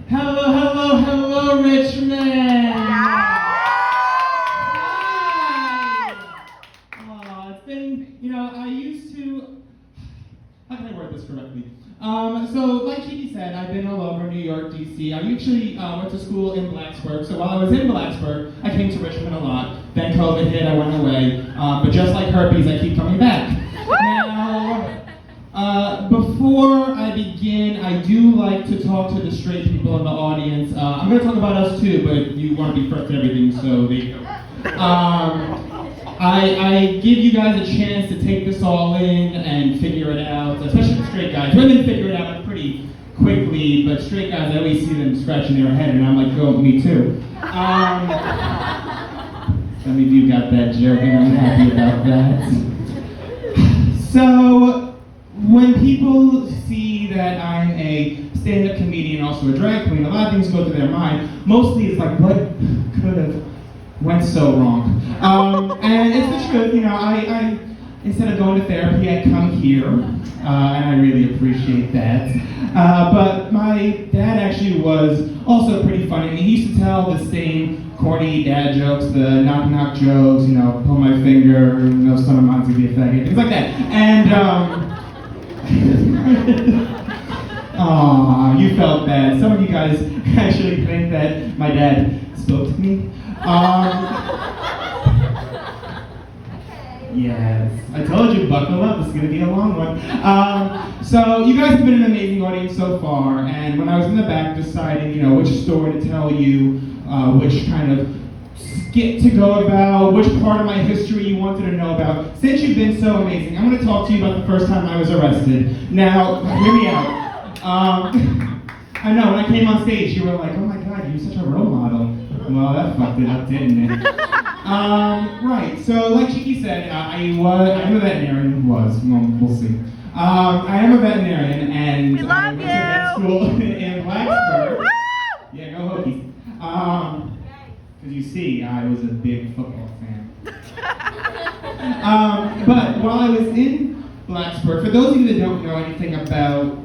Hello, hello, hello, Richmond! Hi! Aw, it's been, I used to... How can I word this correctly? So, like Kiki said, I've been all over New York, D.C. I actually went to school in Blacksburg, so while I was in Blacksburg, I came to Richmond a lot. Then COVID hit, I went away. But just like herpes, I keep coming back. Now, before I begin, I do like to talk to the straight people in the audience. I'm going to talk about us too, but you want to be first at everything, so there you go. I give you guys a chance to take this all in and figure it out, especially the straight guys. Women figure it out pretty quickly, but straight guys, I always see them scratching their head, and I'm like, oh, me too. Some of you got that joke, and I'm happy about that. So, when people see that I'm a stand-up comedian, also a drag queen, a lot of things go through their mind. Mostly it's like, what could have went so wrong? And it's the truth, I instead of going to therapy, I come here, and I really appreciate that. But my dad actually was also pretty funny. I mean, he used to tell the same corny dad jokes, the knock-knock jokes, pull my finger, son of mine's gonna be a faggot, things like that. And, aw, you felt bad. Some of you guys actually think that my dad spoke to me. Yes, I told you, buckle up, it's gonna be a long one. So you guys have been an amazing audience so far, and when I was in the back deciding, which story to tell you, which kind of skit to go about, which part of my history you wanted to know about, since you've been so amazing, I'm gonna talk to you about the first time I was arrested. Now, hear me out. I know, when I came on stage, you were like, oh my God, you're such a role model. Well, that fucked it up, didn't it? Right, so like Chiki said, I'm a veterinarian, we'll see. I am a veterinarian, and I went to vet school in Blacksburg. Yeah, go Hokies. Because you see, I was a big football fan. But while I was in Blacksburg, for those of you that don't know anything about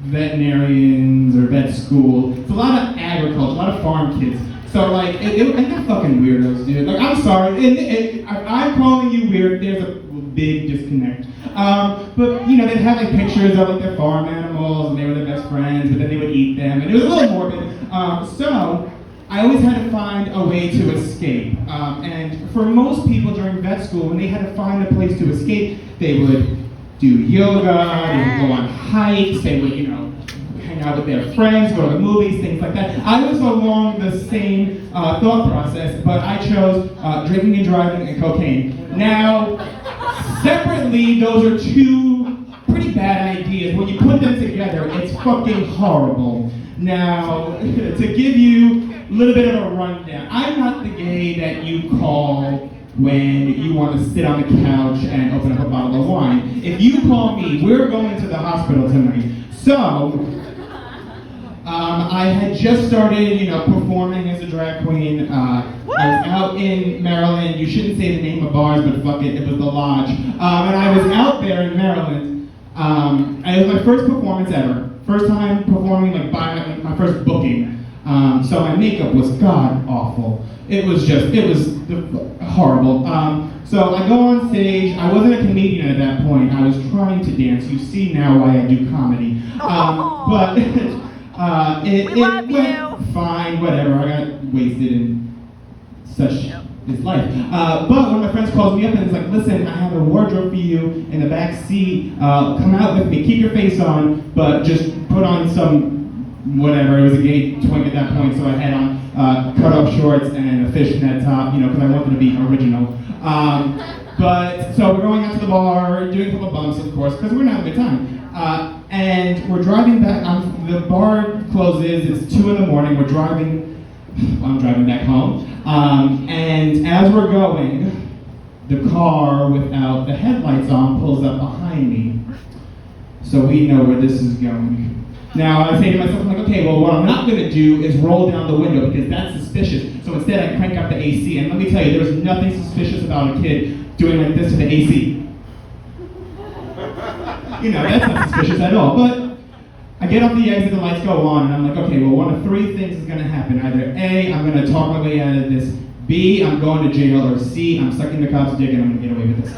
veterinarians or vet school, it's a lot of agriculture, a lot of farm kids. So like, and they're fucking weirdos, dude. Like, I'm sorry, I'm calling you weird. There's a big disconnect. But they'd have like pictures of like their farm animals, and they were their best friends, but then they would eat them, and it was a little morbid. So I always had to find a way to escape. And for most people during vet school, when they had to find a place to escape, they would do yoga, they would go on hikes, they would, hang out with their friends, go to movies, things like that. I was along the same thought process, but I chose drinking and driving and cocaine. Now, separately, those are two pretty bad ideas. When you put them together, it's fucking horrible. Now, to give you a little bit of a rundown, I'm not the gay that you call when you want to sit on the couch and open up a bottle of wine. If you call me, we're going to the hospital tonight. So, I had just started, performing as a drag queen. I was out in Maryland. You shouldn't say the name of bars, but fuck it, it was the Lodge. And I was out there in Maryland. And it was my first performance ever. First time performing, my first booking. So my makeup was god awful. It was horrible. So I go on stage. I wasn't a comedian at that point. I was trying to dance. You see now why I do comedy. But it went fine, whatever. I got wasted and such is life. But one of my friends calls me up and is like, listen, I have a wardrobe for you in the back seat. Come out with me. Keep your face on, but just put on some whatever. It was a gay twink at that point, so I had on cut-off shorts and a fishnet top, because I wanted to be original. But so we're going out to the bar, doing a couple of bumps, of course, because we're having a good time. And we're driving back. The bar closes. It's 2 a.m. I'm driving back home. And as we're going, the car without the headlights on pulls up behind me. So we know where this is going. Now, I say to myself, I'm like, okay, well, what I'm not going to do is roll down the window because that's suspicious. So instead, I crank up the AC. And let me tell you, there was nothing suspicious about a kid doing like this to the AC. That's not suspicious at all. But I get off the exit, the lights go on, and I'm like, okay, well, one of three things is gonna happen. Either A, I'm gonna talk my way out of this, B, I'm going to jail, or C, I'm sucking the cop's dick and I'm gonna get away with this.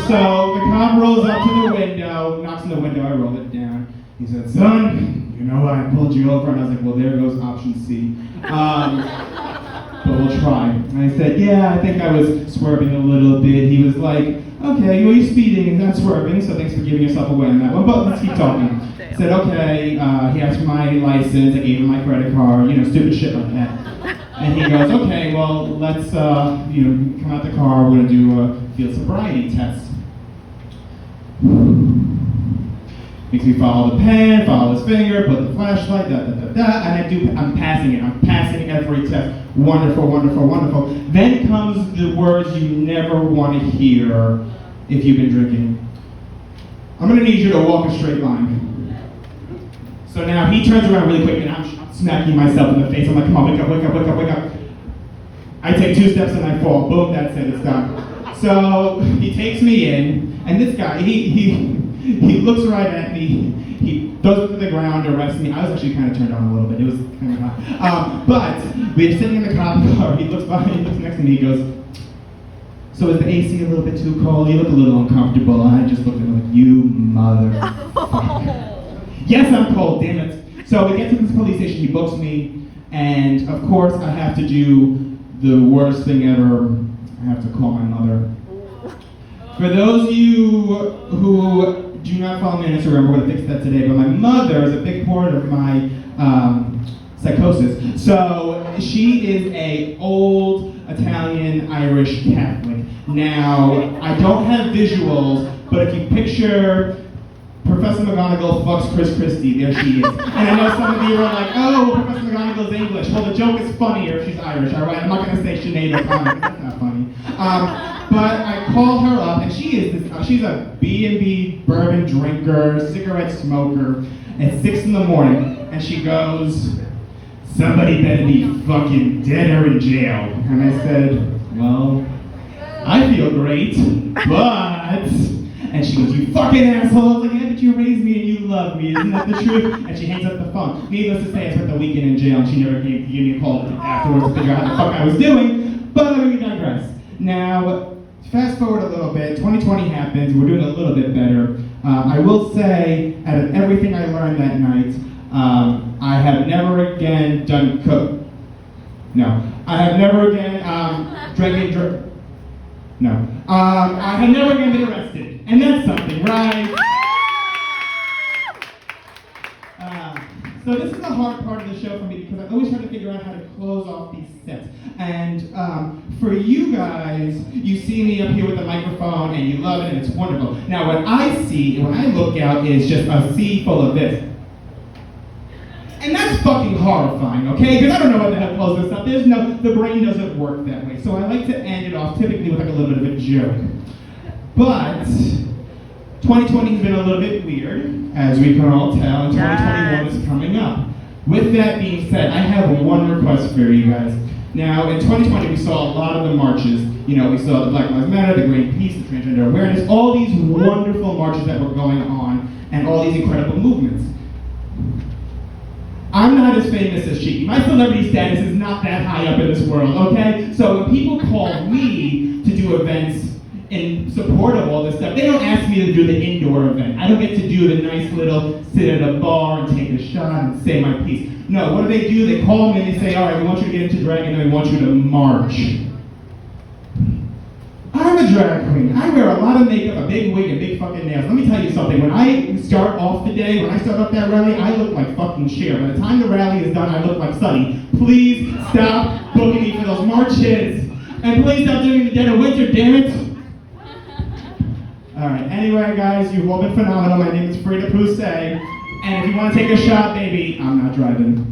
So the cop rolls up to the window, knocks on the window, I roll it down. He said, son, you know I pulled you over, and I was like, well, there goes option C. But we'll try. And I said, yeah, I think I was swerving a little bit. He was like, okay, well, you're speeding and not swerving, so thanks for giving yourself away on that one, but let's keep talking. I said, okay, he asked for my license, I gave him my credit card, stupid shit like that. And he goes, okay, well, let's, come out the car, we're gonna do a field sobriety test. Makes me follow the pen, follow his finger, put the flashlight, and I'm passing it. I'm passing every test. Wonderful, wonderful, wonderful. Then comes the words you never want to hear if you've been drinking. I'm gonna need you to walk a straight line. So now he turns around really quick and I'm smacking myself in the face. I'm like, come on, wake up, wake up, wake up, wake up. I take 2 steps and I fall. Boom, that's it, it's done. So he takes me in, and this guy, he looks right at me, he throws me to the ground, arrests me. I was actually kind of turned on a little bit, it was kind of hot. But we're sitting in the cop car, he looks next to me, he goes, so is the AC a little bit too cold? You look a little uncomfortable. And I just looked at him like, you motherfucker. Yes, I'm cold, damn it. So we get to this police station, he books me, and of course I have to do the worst thing ever. I have to call my mother. For those of you who do not follow me on Instagram, we're going to fix that today, but my mother is a big part of my psychosis. So she is a old Italian Irish Catholic. Now, I don't have visuals, but if you picture Professor McGonagall fucks Chris Christie, there she is. And I know some of you are like, oh, Professor McGonagall's English. Well, the joke is funnier if she's Irish, all right? I'm not going to say Sinead O'Connor, that's not funny. But I called her up, and she's a B&B bourbon drinker, cigarette smoker, at 6 in the morning, and she goes, somebody better be fucking dead or in jail. And I said, well, I feel great, but... And she goes, you fucking asshole. I was like, yeah, but you raised me and you love me. Isn't that the truth? And she hangs up the phone. Needless to say, I spent the weekend in jail and she never gave me a call afterwards to figure out what the fuck I was doing. But we digress. Now, fast forward a little bit. 2020 happens. We're doing a little bit better. I will say, out of everything I learned that night, I have never again done coke. No. I have never again drank. No. I have never again been arrested. And that's something, right? So this is the hard part of the show for me because I always try to figure out how to close off these sets. And for you guys, you see me up here with the microphone and you love it and it's wonderful. Now what I see, when I look out, is just a sea full of this. And that's fucking horrifying, okay? Because I don't know what the hell close this up. The brain doesn't work that way. So I like to end it off typically with like a little bit of a joke. But 2020 has been a little bit weird, as we can all tell, and 2021 is coming up. With that being said, I have one request for you guys. Now, in 2020, we saw a lot of the marches. We saw the Black Lives Matter, the Green Peace, the Transgender Awareness, all these wonderful marches that were going on, and all these incredible movements. I'm not as famous as Cheeky. My celebrity status is not that high up in this world, okay? So when people call me to do events in support of all this stuff, they don't ask me to do the indoor event. I don't get to do the nice little sit at a bar and take a shot and say my piece. No, what do? They call me and they say, all right, we want you to get into drag and then we want you to march. I'm a drag queen. I wear a lot of makeup, a big wig, and big fucking nails. Let me tell you something. When I start off the day, when I start up that rally, I look like fucking Cher. By the time the rally is done, I look like Sunny. Please stop booking me for those marches. And please stop doing it in the dead of winter, damn it. Alright, anyway guys, you've all been phenomenal. My name is Frida Poussey. And if you want to take a shot, baby, I'm not driving.